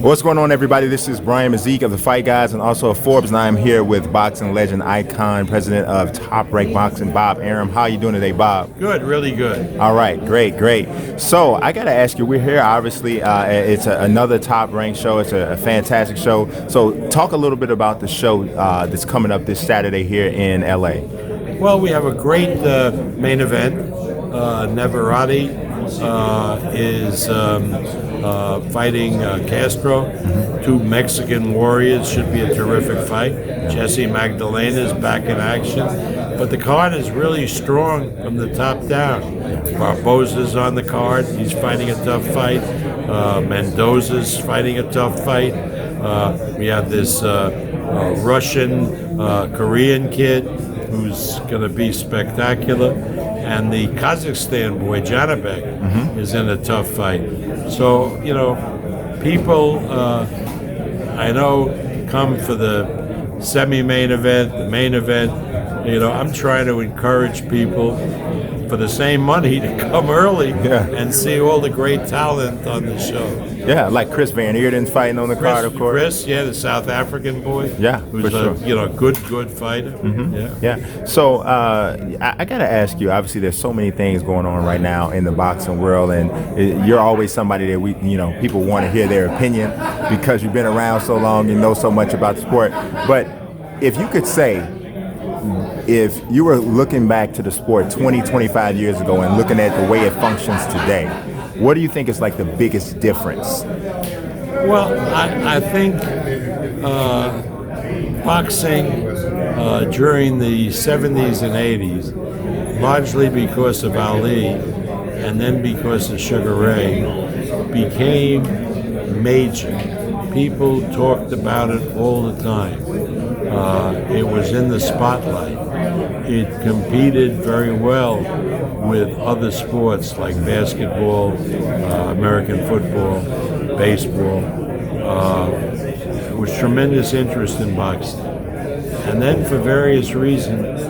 What's going on, everybody? This is Brian Mazik of the Fight Guys and also of Forbes, and I'm here with boxing legend, icon, president of Top Rank Boxing, Bob Arum. How are you doing today, Bob? Good, really good. All right, great. So I got to ask you, we're here, obviously, it's another Top Rank show. It's a fantastic show. So talk a little bit about the show that's coming up this Saturday here in L.A. Well, we have a great main event. Neverati is fighting Castro. Two Mexican warriors. Should be a terrific fight. Jesse Magdalena is back in action. But the card is really strong from the top down. Barboza's on the card. He's fighting a tough fight. Mendoza's fighting a tough fight. We have this Russian, Korean kid who's going to be spectacular. And the Kazakhstan boy, Janibek, is in a tough fight. So, people, I know, come for the semi-main event, the main event. I'm trying to encourage people for the same money to come early and see all the great talent on the show. Yeah, like Chris Van Eerden's fighting on the card, of course. Chris, the South African boy. Yeah, who's for sure. Good fighter. Yeah. So I got to ask you. Obviously, there's so many things going on right now in the boxing world, and you're always somebody that people want to hear their opinion because you've been around so long, you know so much about the sport. But if you could say, if you were looking back to the sport 20, 25 years ago and looking at the way it functions today, what do you think is like the biggest difference? Well, I think boxing during the 70s and 80s, largely because of Ali and then because of Sugar Ray, became major. People talked about it all the time. It was in the spotlight. It competed very well with other sports like basketball, American football, baseball. There was tremendous interest in boxing. And then for various reasons,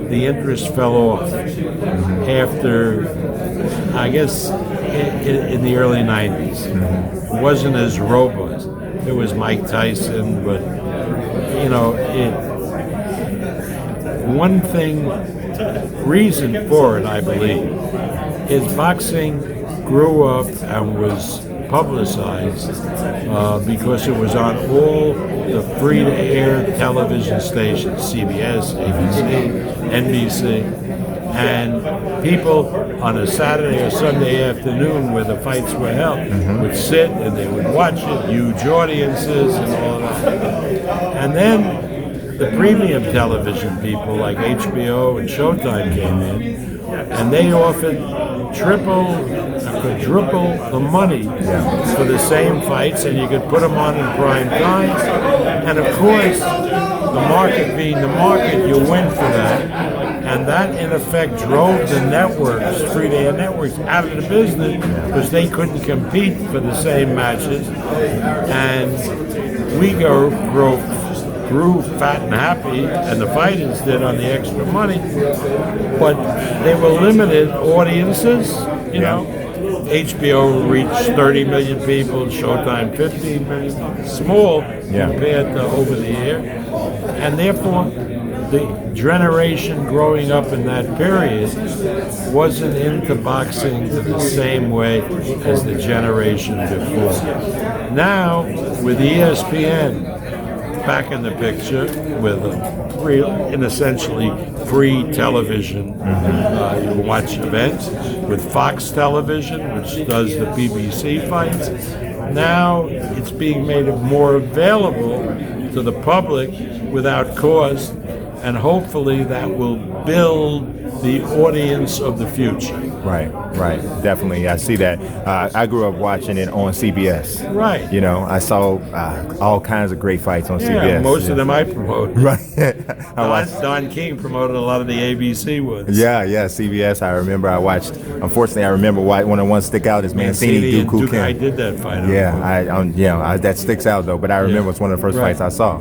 the interest fell off after, I guess, in the early 90s. It wasn't as robust. There was Mike Tyson, but one reason for it, I believe, is boxing grew up and was publicized because it was on all the free-to-air television stations, CBS, ABC, NBC, and people on a Saturday or Sunday afternoon where the fights were held would sit and they would watch it, huge audiences and all that. And then the premium television people like HBO and Showtime came in, and they offered triple, quadruple the money for the same fights, and you could put them on in prime time. And of course, the market being the market, you went for that. And that, in effect, drove the networks, free-to-air networks, out of the business because they couldn't compete for the same matches. And we grew fat and happy, and the fighters did on the extra money. But they were limited audiences, HBO reached 30 million people, Showtime 15 million, small compared to over the air. And therefore, the generation growing up in that period wasn't into boxing to the same way as the generation before. Now, with ESPN back in the picture, with essentially free television, you can watch events with Fox Television, which does the BBC fights. Now it's being made more available to the public without cost, and hopefully that will build the audience of the future. Right, definitely. I see that. I grew up watching it on CBS. Right. I saw all kinds of great fights on CBS. Most of them I promoted. Right. Don King promoted a lot of the ABC ones. Yeah, CBS. I remember I watched. Unfortunately, I remember one of the ones stick out is Mancini Duke. I did that fight. Yeah, that sticks out though. But I remember it's one of the first fights I saw.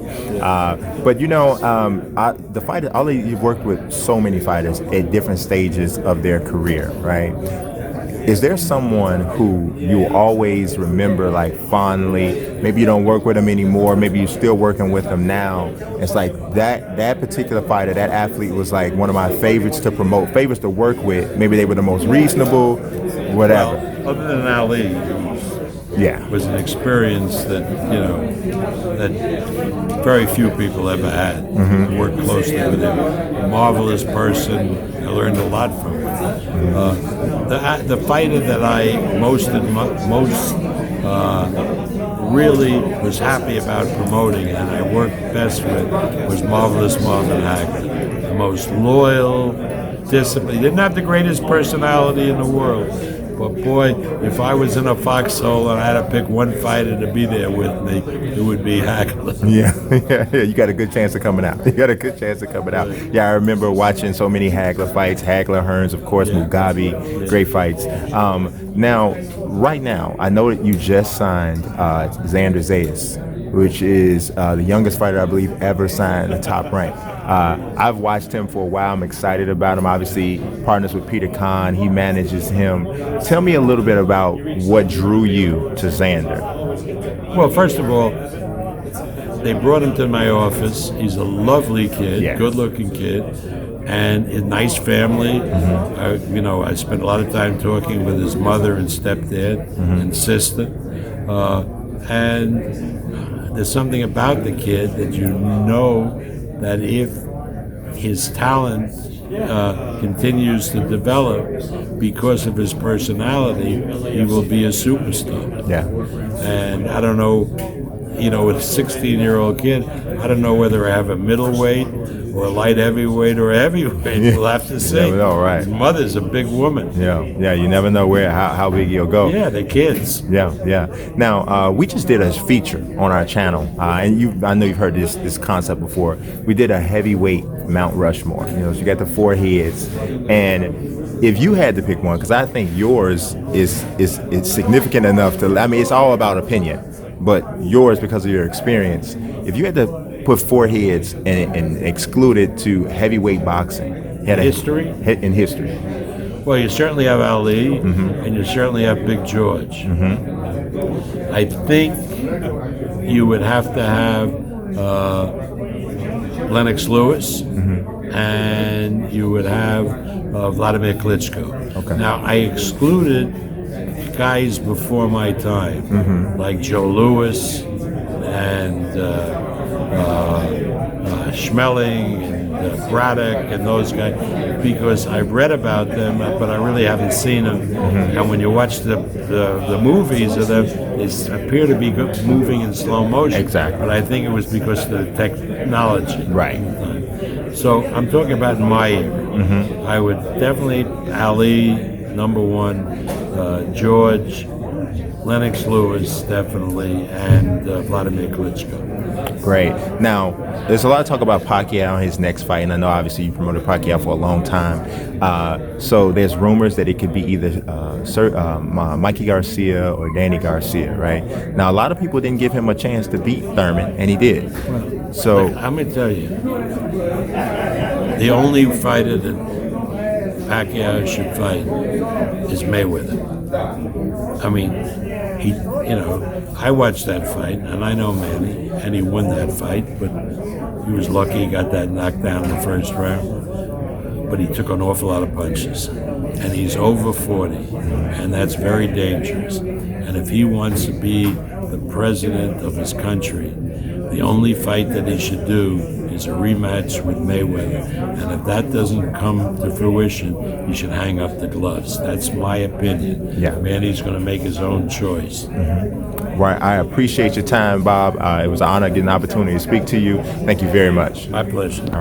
But the fighter, you've worked with so many fighters at different stages of their career, right? is there someone who you'll always remember like fondly? Maybe you don't work with them anymore. Maybe you're still working with them now. It's like that particular fighter, that athlete was like one of my favorites to promote, favorites to work with. Maybe they were the most reasonable, whatever. Well, other than Ali, Yeah. was an experience that that very few people ever had. Worked closely with him. A marvelous person. I learned a lot from him. The fighter that I most really was happy about promoting and I worked best with was Marvelous Marvin Hagler. The most loyal, disciplined. He didn't have the greatest personality in the world. But boy, if I was in a foxhole and I had to pick one fighter to be there with me, it would be Hagler. Yeah, you got a good chance of coming out. You got a good chance of coming out. Yeah, I remember watching so many Hagler fights. Hagler, Hearns, of course, Mugabe, great fights. Now, right now, I know that you just signed Xander Zayas, which is the youngest fighter I believe ever signed a top rank. I've watched him for a while. I'm excited about him. Obviously, partners with Peter Kahn. He manages him. Tell me a little bit about what drew you to Xander. Well, first of all, they brought him to my office. He's a lovely kid, good-looking kid, and a nice family. I spent a lot of time talking with his mother and stepdad and sister. And there's something about the kid that you know that if his talent continues to develop because of his personality, he will be a superstar. Yeah. And I don't know, with a 16-year-old kid, I don't know whether I have a middleweight or a light heavyweight or a heavyweight. We'll have to see. You never know, right? His mother's a big woman. Yeah. You never know how big you'll go. Yeah, they're kids. Yeah. Now we just did a feature on our channel, and I know you've heard this concept before. We did a heavyweight Mount Rushmore. So you got the four heads, and if you had to pick one, because I think yours is significant enough to. I mean, it's all about opinion, but yours because of your experience. If you had to put four heads and exclude it to heavyweight boxing. History? In history. Well, you certainly have Ali, and you certainly have Big George. I think you would have to have Lennox Lewis, and you would have Vladimir Klitschko. Okay. Now, I excluded guys before my time, like Joe Louis and Schmeling and Braddock and those guys, because I've read about them, but I really haven't seen them. And when you watch the movies of them, they appear to be moving in slow motion. Exactly. But I think it was because of the technology. Right. So I'm talking about my era. I would definitely Ali, number one, George, Lennox Lewis, definitely, and Vladimir Klitschko. Great. Now, there's a lot of talk about Pacquiao and his next fight, and I know obviously you promoted Pacquiao for a long time. So there's rumors that it could be either Mikey Garcia or Danny Garcia, right? Now, a lot of people didn't give him a chance to beat Thurman, and he did. So I'm going to tell you, the only fighter that Pacquiao should fight is Mayweather. I mean, I watched that fight, and I know Manny, and he won that fight, but he was lucky he got that knockdown in the first round. But he took an awful lot of punches, and he's over 40, and that's very dangerous. And if he wants to be the president of his country, the only fight that he should do is a rematch with Mayweather. And if that doesn't come to fruition, he should hang up the gloves. That's my opinion. Yeah. Manny's going to make his own choice. Right. I appreciate your time, Bob. It was an honor getting an opportunity to speak to you. Thank you very much. My pleasure.